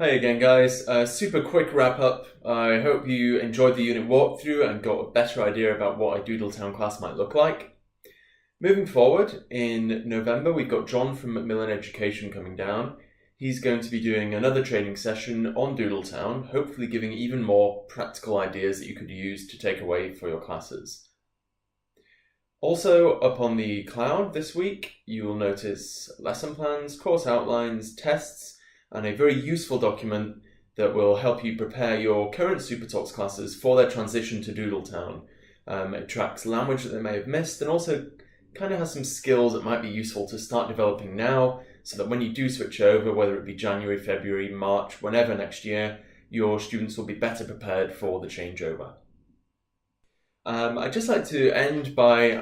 Hi again, guys. Super quick wrap up. I hope you enjoyed the unit walkthrough and got a better idea about what a Doodletown class might look like. Moving forward, in November, we've got John from Macmillan Education coming down. He's going to be doing another training session on Doodletown, hopefully giving even more practical ideas that you could use to take away for your classes. Also, up on the cloud this week, you will notice lesson plans, course outlines, tests, and a very useful document that will help you prepare your current SuperTalks classes for their transition to Doodletown. It tracks language that they may have missed and also kind of has some skills that might be useful to start developing now so that when you do switch over, whether it be January, February, March, whenever next year, your students will be better prepared for the changeover. I'd just like to end by,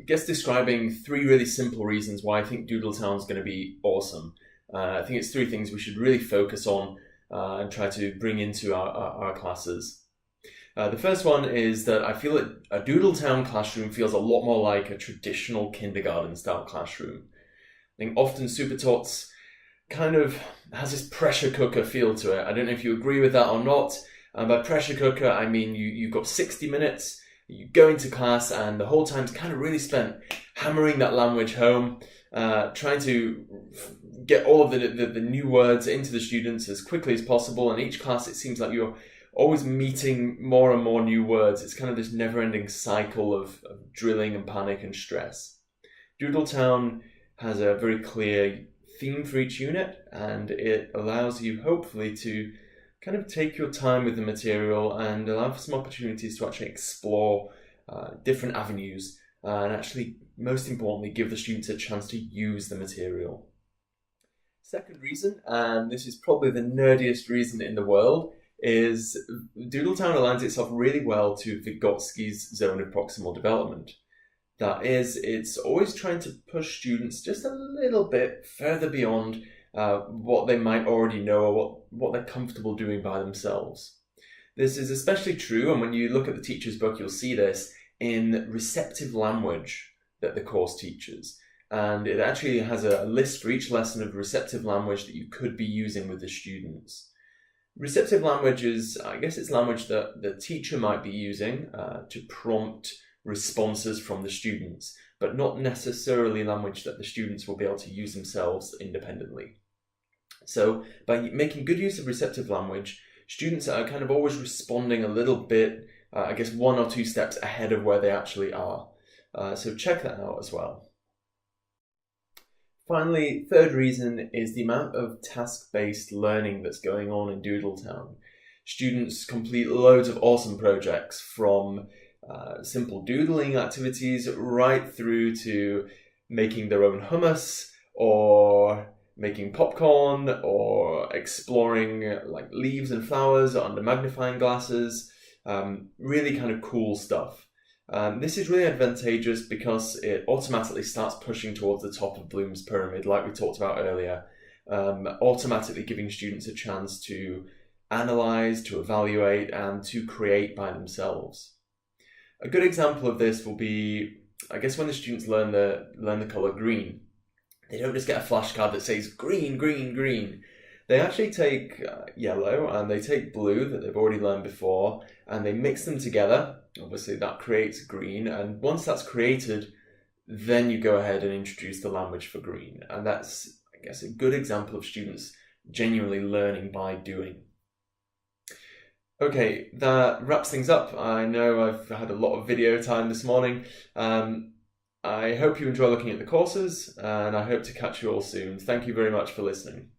describing three really simple reasons why I think Doodletown is going to be awesome. I think it's three things we should really focus on and try to bring into our classes. The first one is that I feel that a Doodletown classroom feels a lot more like a traditional kindergarten-style classroom. I think often SuperTalks kind of has this pressure cooker feel to it. I don't know if you agree with that or not. By pressure cooker, I mean you've got 60 minutes, you go into class, and the whole time's kind of really spent hammering that language home, trying to get all of the new words into the students as quickly as possible. And each class, it seems like you're always meeting more and more new words. It's kind of this never-ending cycle of drilling and panic and stress. Doodletown has a very clear theme for each unit, and it allows you hopefully to kind of take your time with the material and allow for some opportunities to actually explore different avenues and actually, most importantly, give the students a chance to use the material. Second reason, and this is probably the nerdiest reason in the world, is Doodletown aligns itself really well to Vygotsky's zone of proximal development. That is, it's always trying to push students just a little bit further beyond what they might already know or what they're comfortable doing by themselves. This is especially true, and when you look at the teacher's book, you'll see this in receptive language that the course teaches. And it actually has a list for each lesson of receptive language that you could be using with the students. Receptive language is, it's language that the teacher might be using to prompt responses from the students, but not necessarily language that the students will be able to use themselves independently. So by making good use of receptive language, students are kind of always responding a little bit, one or two steps ahead of where they actually are. So check that out as well. Finally, third reason is the amount of task-based learning that's going on in Doodletown. Students complete loads of awesome projects, from simple doodling activities right through to making their own hummus or making popcorn or exploring like leaves and flowers under magnifying glasses. Really kind of cool stuff. This is really advantageous because it automatically starts pushing towards the top of Bloom's pyramid, like we talked about earlier, automatically giving students a chance to analyze, to evaluate, and to create by themselves. A good example of this will be, when the students learn the color green. They don't just get a flashcard that says green, green, green. They actually take yellow and they take blue that they've already learned before, and they mix them together. Obviously that creates green, and once that's created, then you go ahead and introduce the language for green. And that's, a good example of students genuinely learning by doing. Okay, that wraps things up. I know I've had a lot of video time this morning. I hope you enjoy looking at the courses, and I hope to catch you all soon. Thank you very much for listening.